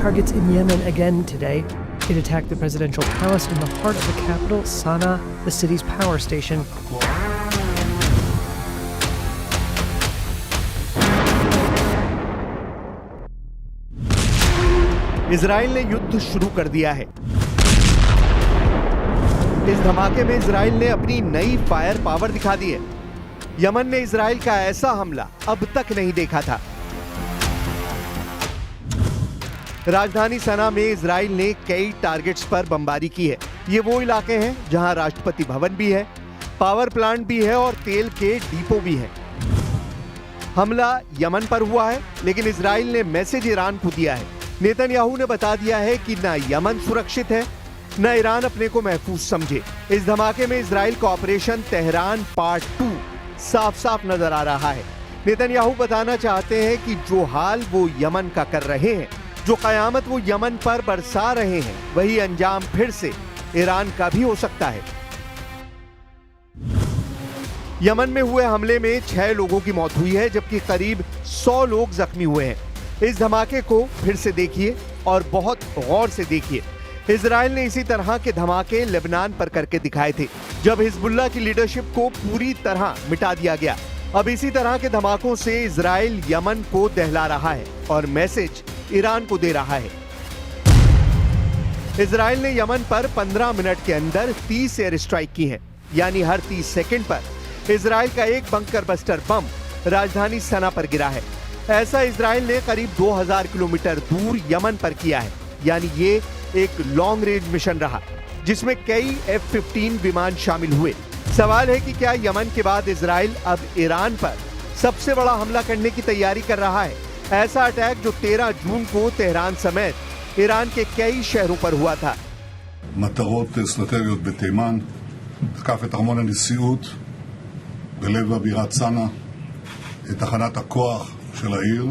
targets in Yemen again today. It attacked the presidential palace in the heart of the capital, Sana'a, the city's power station. Israel ने युद्ध शुरू कर दिया है। इस धमाके में इजराइल ने अपनी नई फायर पावर दिखा दी है। यमन ने इजराइल का ऐसा हमला अब तक नहीं देखा था। राजधानी सना में इजराइल ने कई टारगेट्स पर बमबारी की है। ये वो इलाके हैं जहां राष्ट्रपति भवन भी है, पावर प्लांट भी है और तेल के डिपो भी हैं। हमला यमन पर हुआ है, लेकिन इजराइल ने मैसेज ईरान को दिया है। नेतन्याहू ने बता दिया है कि न यमन सुरक्षित है, न ईरान अपने को महफूज समझे। इस धमाके में इजराइल का ऑपरेशन तेहरान पार्ट 2 साफ साफ नजर आ रहा है। नेतन्याहू बताना चाहते हैं कि जो हाल वो यमन का कर रहे हैं, जो कयामत वो यमन पर बरसा रहे हैं, वही अंजाम फिर से ईरान का भी हो सकता है। यमन में हुए हमले में 6 लोगों की मौत हुई है, जबकि करीब 100 लोग जख्मी हुए हैं। इस धमाके को फिर से देखिए और बहुत गौर से देखिए। इजराइल ने इसी तरह के धमाके लेबनान पर करके दिखाए थे, जब हिजबुल्लाह की लीडरशिप को पूरी तरह मिटा दिया गया। अब इसी तरह के धमाकों से इजराइल यमन को दहला रहा है और मैसेज ईरान को दे रहा है। इजराइल ने यमन पर 15 मिनट के अंदर 30 एयर स्ट्राइक की हैं, यानी हर 30 सेकंड पर इजराइल का एक बंकर बस्टर बम राजधानी सना पर गिरा है। ऐसा इजराइल ने करीब 2000 किलोमीटर दूर यमन पर किया है, यानी ये एक लॉन्ग रेंज मिशन रहा, जिसमें कई F-15 विमान शामिल हुए। सवाल है कि क्या यमन के बाद इजराइल अब ईरान पर सबसे बड़ा हमला करने की तैयारी कर रहा है? ऐसा अटैक जो 13 जून को तेहरान समेत ईरान के कई शहरों पर हुआ था। מטרות אסטרטגיות בתימן, תקף את ארמון הנשיאות בלב הבירה צנעא, את תחנת הכוח של העיר,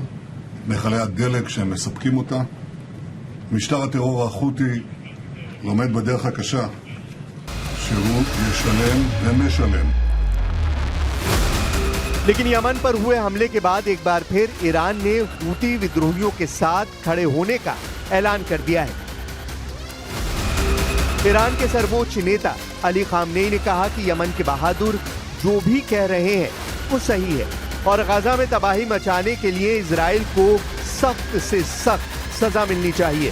מכלי הדלק שהם מספקים אותה. משטר הטרור החותי לומד בדרך הקשה שהוא ישלם ומשלם. लेकिन यमन पर हुए हमले के बाद एक बार फिर ईरान ने हूती विद्रोहियों के साथ खड़े होने का ऐलान कर दिया है। ईरान के सर्वोच्च नेता अली खामनेई ने कहा कि यमन के बहादुर जो भी कह रहे हैं वो सही है और गजा में तबाही मचाने के लिए इजराइल को सख्त से सख्त सजा मिलनी चाहिए।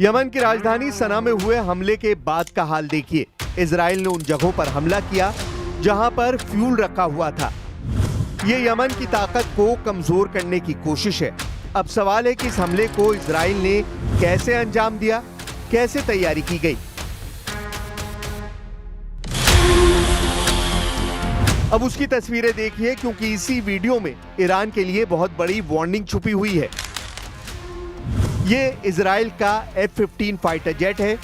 यमन की राजधानी सना में हुए हमले के बाद का हाल देखिए। इजराइल ने उन जगहों पर हमला किया जहां पर फ्यूल रखा हुआ था। ये यमन की ताकत को कमजोर करने की कोशिश है। अब सवाल है कि इस हमले को इजराइल ने कैसे अंजाम दिया, कैसे तैयारी की गई। अब उसकी तस्वीरें देखिए, क्योंकि इसी वीडियो में ईरान के लिए बहुत बड़ी वार्निंग छुपी हुई है। ये इजराइल का F-15 फाइटर जेट है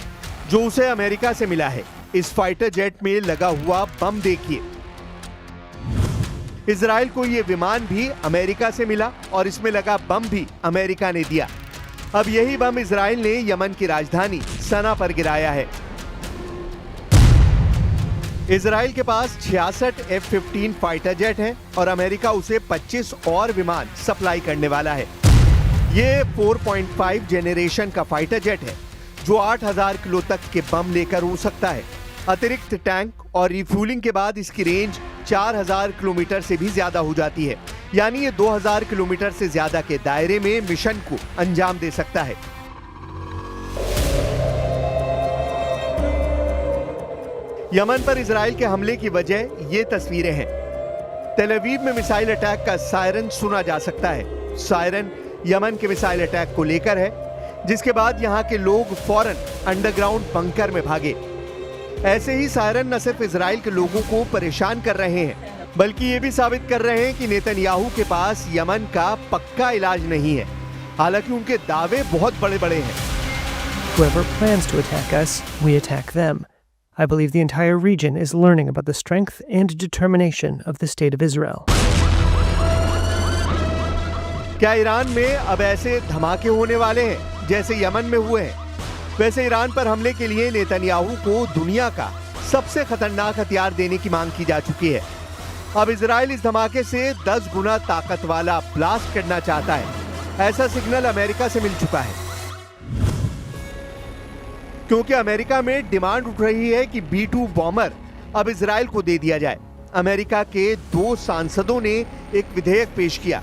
जो उसे अमेरिका से मिला है। इस फाइटर जेट में लगा हुआ बम देखिए। इजराइल को यह विमान भी अमेरिका से मिला और इसमें लगा बम भी अमेरिका ने दिया। अब यही बम इजराइल ने यमन की राजधानी सना पर गिराया है। इजराइल के पास 66 F-15 फाइटर जेट हैं और अमेरिका उसे 25 और विमान सप्लाई करने वाला है। ये 4.5 जेनरेशन का फाइटर जेट है जो 8000 किलो तक के बम लेकर उड़ सकता है। अतिरिक्त टैंक और रिफ्यूलिंग के बाद इसकी रेंज 4000 किलोमीटर से भी ज्यादा हो जाती है, यानी ये 2000 किलोमीटर से ज्यादा के दायरे में मिशन को अंजाम दे सकता है। यमन पर इजराइल के हमले की वजह ये तस्वीरें हैं। तेल अवीव में मिसाइल अटैक का सायरन सुना जा सकता है। सायरन यमन के मिसाइल अटैक को लेकर है, जिसके बाद यहां के लोग फौरन अंडरग्राउंड बंकर में भागे। ऐसे ही सायरन न सिर्फ इजराइल के लोगों को परेशान कर रहे हैं, बल्कि ये भी साबित कर रहे हैं कि नेतन्याहू के पास यमन का पक्का इलाज नहीं है। हालांकि उनके दावे बहुत बड़े-बड़े हैं। Whoever plans to attack us, we attack them. I believe the entire region is learning about the strength and determination of the State of Israel. क्या ईरान में अब ऐसे धमाके होने वाले हैं जैसे यमन में हुए हैं? वैसे ईरान पर हमले के लिए नेतन्याहू को दुनिया का सबसे खतरनाक हथियार देने की मांग की जा चुकी है। अब इजराइल इस धमाके से 10 गुना ताकत वाला ब्लास्ट करना चाहता है। ऐसा सिग्नल अमेरिका से मिल चुका है, क्योंकि अमेरिका में डिमांड उठ रही है कि B-2 बॉम्बर अब इजराइल को दे दिया जाए। अमेरिका के 2 सांसदों ने एक विधेयक पेश किया,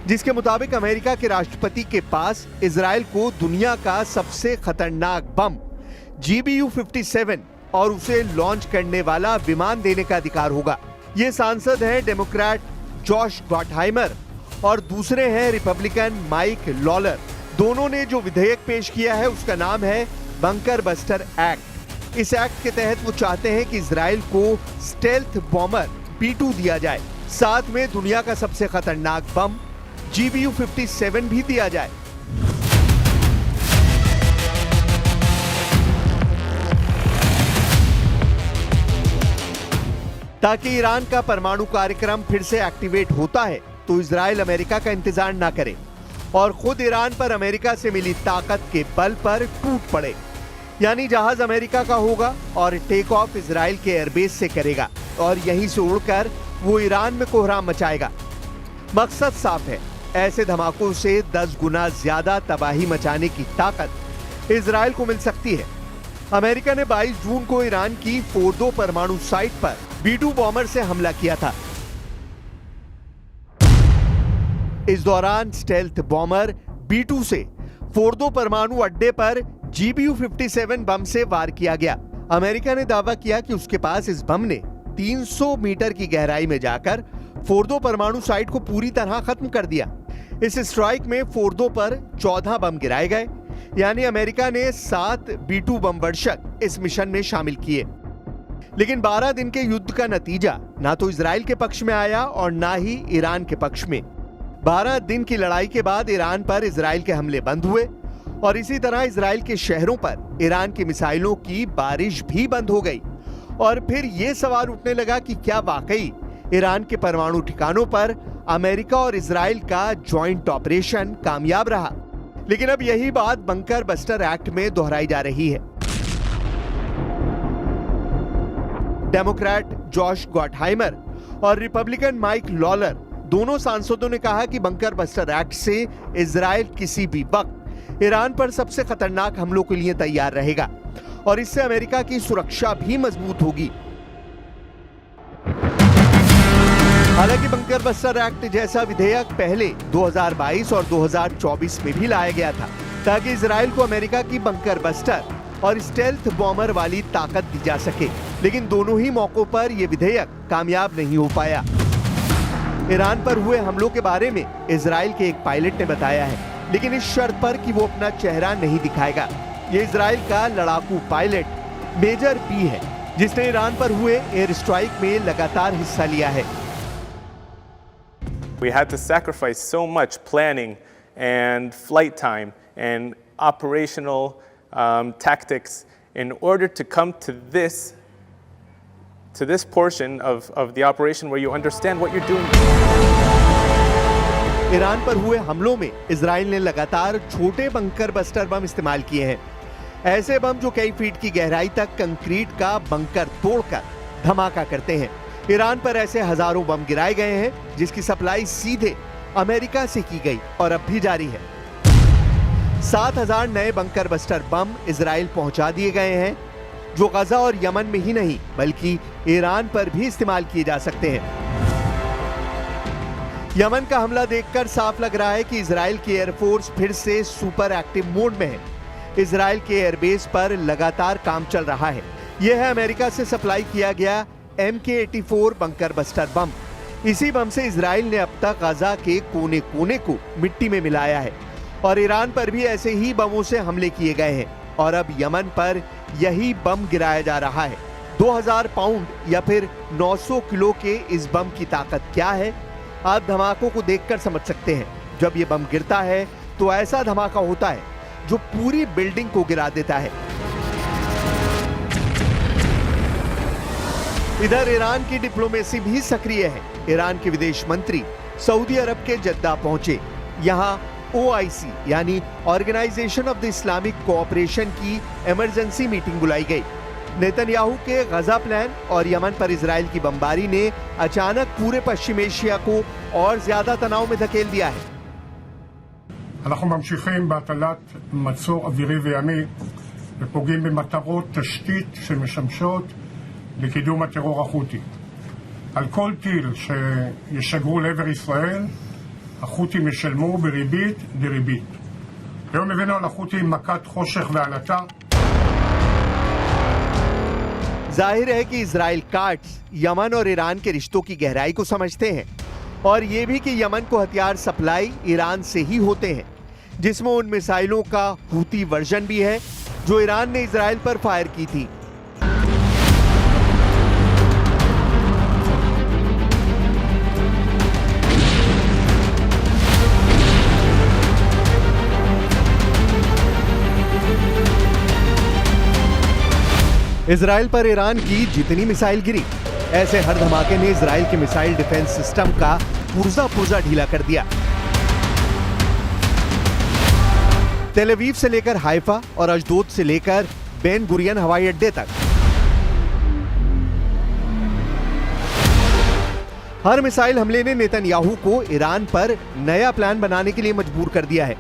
जिसके मुताबिक अमेरिका के राष्ट्रपति के पास इजराइल को दुनिया का सबसे खतरनाक बम GBU-57 और उसे लॉन्च करने वाला विमान देने का अधिकार होगा। ये सांसद हैं डेमोक्रेट जॉश गॉटहाइमर और दूसरे हैं रिपब्लिकन माइक लॉलर। दोनों ने जो विधेयक पेश किया है उसका नाम है बंकर बस्टर एक्ट। इस एक्ट के तहत वो चाहते हैं कि इजराइल को स्टेल्थ बॉम्बर B-2 दिया जाए, साथ में दुनिया का सबसे खतरनाक बम GBU-57 भी दिया जाए। ताकि ईरान का परमाणु कार्यक्रम फिर से एक्टिवेट होता है तो इजराइल अमेरिका का इंतजार ना करे और खुद ईरान पर अमेरिका से मिली ताकत के बल पर टूट पड़े। यानी जहाज अमेरिका का होगा और टेक ऑफ इजराइल के एयरबेस से करेगा और यहीं से उड़कर वो ईरान में कोहराम मचाएगा। मकसद साफ है, ऐसे धमाकों से 10 गुना ज्यादा तबाही मचाने की ताकत इजराइल को मिल सकती है। अमेरिका ने 22 जून को ईरान की फोर्दो परमाणु साइट पर B-2 बॉम्बर से हमला किया था। इस दौरान स्टेल्थ बॉम्बर B-2 से फोर्दो परमाणु अड्डे पर GBU-57 बम से वार किया गया। अमेरिका ने दावा किया कि उसके पास इस बम ने 300 मीटर की गहराई में जाकर फोर्दो परमाणु साइट को पूरी तरह खत्म कर दिया। इस स्ट्राइक में फोर्दो पर 14 बम गिराए गए, यानी अमेरिका ने 7 B-2 बम वर्षक इस मिशन में शामिल किए। लेकिन 12 दिन के युद्ध का नतीजा ना तो इजराइल के पक्ष में आया और ना ही ईरान के पक्ष में। 12 दिन की लड़ाई के बाद ईरान पर इजराइल के हमले बंद हुए और इसी तरह इजराइल के शहरों पर ईरान की मिसाइलों की बारिश भी बंद हो गई। और फिर यह सवाल उठने लगा कि क्या वाकई ईरान के परमाणु ठिकानों पर अमेरिका और इजराइल का जॉइंट ऑपरेशन कामयाब रहा। लेकिन अब यही बात बंकर बस्टर एक्ट में दोहराई जा रही है। डेमोक्रेट जॉश गॉटहाइमर और रिपब्लिकन माइक लॉलर दोनों सांसदों ने कहा कि बंकर बस्टर एक्ट से इजराइल किसी भी वक्त ईरान पर सबसे खतरनाक हमलों के लिए तैयार रहेगा और इससे अमेरिका की सुरक्षा भी मजबूत होगी। हालांकि बंकर बस्टर एक्ट जैसा विधेयक पहले 2022 और 2024 में भी लाया गया था ताकि इजराइल को अमेरिका की बंकर बस्टर और स्टेल्थ बॉम्बर वाली ताकत दी जा सके, लेकिन दोनों ही मौकों पर यह विधेयक कामयाब नहीं हो पाया। ईरान पर हुए हमलों के बारे में इजराइल के एक पायलट ने बताया है, लेकिन इस शर्त पर कि वो अपना चेहरा नहीं दिखाएगा। ये इजराइल का लड़ाकू पायलट मेजर पी है, जिसने ईरान पर हुए एयर स्ट्राइक में लगातार हिस्सा लिया है। We had to sacrifice so much planning and flight time and operational tactics in order to come to this portion of the operation where you understand what you're doing. Iran पर हुए हमलों में Israel ने लगातार छोटे bunker buster bomb इस्तेमाल किए हैं। ऐसे बम जो कई फीट की गहराई तक कंक्रीट का बंकर तोड़कर धमाका करते हैं। ईरान पर ऐसे हजारों बम गिराए गए हैं, जिसकी सप्लाई सीधे अमेरिका से की गई और अब भी जारी है। 7000 नए बंकर बस्टर बम इजराइल पहुंचा दिए गए हैं, जो गजा और यमन में ही नहीं बल्कि ईरान पर भी इस्तेमाल किए जा सकते हैं। यमन का हमला देखकर साफ लग रहा है कि इजराइल की एयरफोर्स फिर से सुपर एक्टिव मोड में है। इजराइल के एयरबेस पर लगातार काम चल रहा है। यह है अमेरिका से सप्लाई किया गया MK-84 बंकर बस्टर बम। इसी बम से इजराइल ने अब तक गजा के कोने कोने को मिट्टी में मिलाया है और ईरान पर भी ऐसे ही बमों से हमले किए गए हैं और अब यमन पर यही बम गिराया जा रहा है। 2000 पाउंड या फिर 900 किलो के इस बम की ताकत क्या है, आप धमाकों को देखकर समझ सकते हैं। जब ये बम गिरता है तो ऐसा धमाका होता है जो पूरी बिल्डिंग को गिरा देता है। इधर ईरान की डिप्लोमेसी भी सक्रिय है। ईरान के विदेश मंत्री सऊदी अरब के जद्दा पहुंचे। यहां OIC यानी organisation of the Islamic cooperation की इमरजेंसी मीटिंग बुलाई गई। नेतन्याहू के गजा प्लान और यमन पर इजराइल की बमबारी ने अचानक पूरे पश्चिम एशिया को और ज्यादा तनाव में धकेल दिया है। אנחנו ממשיכים בהטלת מצור אווירי וימי ופוגעים במטרות תשתית שמשמשות לקידום הטרור החותי. על כל טיל שישגרו לעבר ישראל, החות'ים ישלמו בריבית דריבית. היום הבאנו על החות'ים מכת חושך ועלטה. जाहिर है कि इजराइल कार्ड्स यमन और ईरान के रिश्तों की गहराई को समझते हैं और ये भी कि यमन को हथियार सप्लाई ईरान से ही होते हैं, जिसमें उन मिसाइलों का हूती वर्जन भी है जो ईरान ने इजराइल पर फायर की थी। इजराइल पर ईरान की जितनी मिसाइल गिरी, ऐसे हर धमाके ने इजराइल के मिसाइल डिफेंस सिस्टम का पुर्जा ढीला कर दिया। तेल अवीव से लेकर हाइफा और अशदोद से लेकर बेन गुरियन हवाई अड्डे तक हर मिसाइल हमले ने नेतन्याहू को ईरान पर नया प्लान बनाने के लिए मजबूर कर दिया है।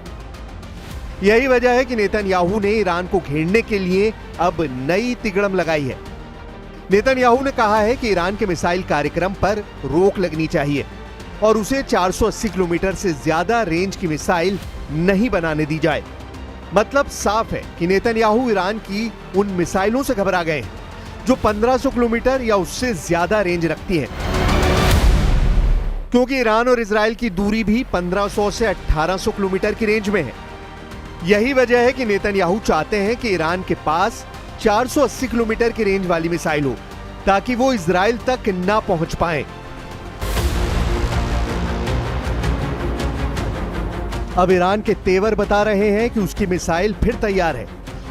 यही वजह है कि नेतन्याहू ने ईरान को घेरने के लिए अब नई तिगड़म लगाई है। नेतन्याहू ने कहा है कि ईरान के मिसाइल कार्यक्रम पर रोक लगनी चाहिए और उसे 480 किलोमीटर से ज्यादा रेंज की मिसाइल नहीं बनाने दी जाए। मतलब साफ है कि नेतन्याहू ईरान की उन मिसाइलों से घबरा गए हैं जो 1500 किलोमीटर या उससे ज्यादा रेंज रखती हैं, क्योंकि ईरान और इजराइल की दूरी भी 1500 से 1800 किलोमीटर की रेंज में है। यही वजह है कि नेतन्याहू चाहते हैं कि ईरान के पास 480 किलोमीटर की रेंज वाली मिसाइल हो ताकि वो इजराइल तक ना पहुंच पाएं। अब ईरान के तेवर बता रहे हैं कि उसकी मिसाइल फिर तैयार है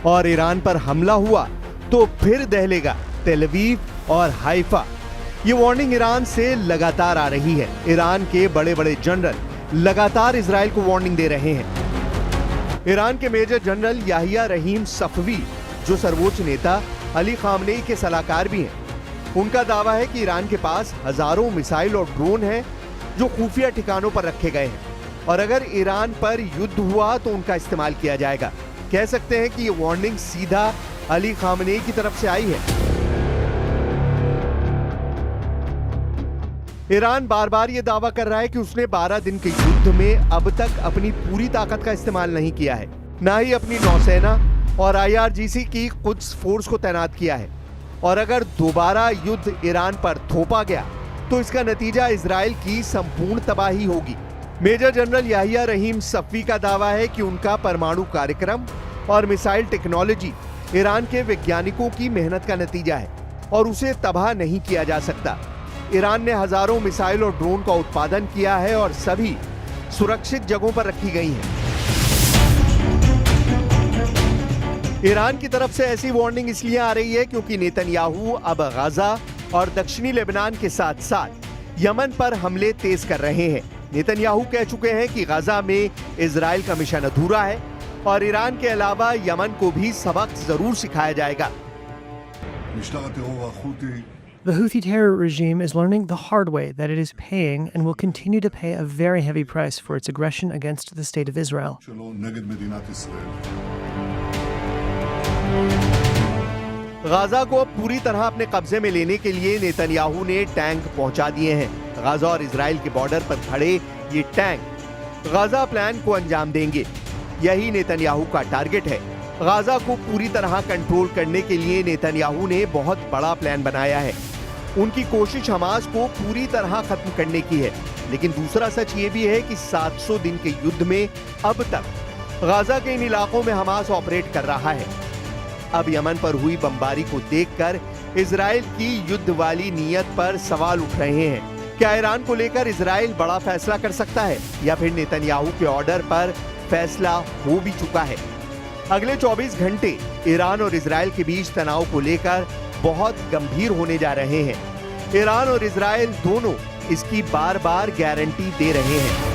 और ईरान पर हमला हुआ तो फिर दहलेगा तेल अवीव और हाइफा। ये वार्निंग ईरान से लगातार आ रही है। ईरान के बड़े बड़े जनरल लगातार इजराइल को वार्निंग दे रहे हैं। ईरान के मेजर जनरल याहिया रहीम सफवी, जो सर्वोच्च नेता अली खामनेई के सलाहकार भी हैं, उनका दावा है कि ईरान के पास हजारों मिसाइल और ड्रोन हैं जो खुफिया ठिकानों पर रखे गए हैं और अगर ईरान पर युद्ध हुआ तो उनका इस्तेमाल किया जाएगा। कह सकते हैं कि ये वार्निंग सीधा अली खामनेई की तरफ से आई है। ईरान बार बार ये दावा कर रहा है कि उसने 12 दिन के युद्ध में अब तक अपनी पूरी ताकत का इस्तेमाल नहीं किया है, ना ही अपनी नौसेना और IRGC की कुद्स फोर्स को तैनात किया है और अगर दोबारा युद्ध ईरान पर थोपा गया तो इसका नतीजा इजराइल की संपूर्ण तबाही होगी। मेजर जनरल याहिया रहीम सफवी का दावा है कि उनका परमाणु कार्यक्रम और मिसाइल टेक्नोलॉजी ईरान के वैज्ञानिकों की मेहनत का नतीजा है और उसे तबाह नहीं किया जा सकता। ईरान ने हजारों मिसाइल और ड्रोन का उत्पादन किया है और सभी सुरक्षित जगहों पर रखी गई हैं। ईरान की तरफ से ऐसी वार्निंग इसलिए आ रही है क्योंकि नेतन्याहू अब गजा और दक्षिणी लेबनान के साथ साथ यमन पर हमले तेज कर रहे हैं। नेतन्याहू कह चुके हैं कि गजा में इजराइल का मिशन अधूरा है और ईरान के अलावा यमन को भी सबक जरूर सिखाया जाएगा। The Houthi terror regime is learning the hard way that it is paying and will continue to pay a very heavy price for its aggression against the state of Israel. Gaza को अब पूरी तरह अपने कब्जे में लेने के लिए नेतन्याहू ने टैंक पहुंचा दिए हैं। गाजा और इजराइल के बॉर्डर पर खड़े ये टैंक गाजा प्लान को अंजाम देंगे। यही नेतन्याहू का टारगेट है। गाजा को पूरी तरह कंट्रोल करने के लिए नेतन्याहू ने बहुत बड़ा प्लान बनाया है। उनकी कोशिश हमास को पूरी तरह खत्म करने की है, लेकिन दूसरा सच ये भी है कि 700 दिन के युद्ध में अब तक गाजा के इन इलाकों में हमास ऑपरेट कर रहा है। अब यमन पर हुई बमबारी को देखकर इजराइल की युद्ध वाली नीयत पर सवाल उठ रहे हैं। क्या ईरान को लेकर इजराइल बड़ा फैसला कर सकता है या फिर नेतन्याहू के ऑर्डर पर फैसला हो भी चुका है। अगले 24 घंटे ईरान और इजराइल के बीच तनाव को लेकर बहुत गंभीर होने जा रहे हैं। ईरान और इजराइल दोनों इसकी बार बार गारंटी दे रहे हैं।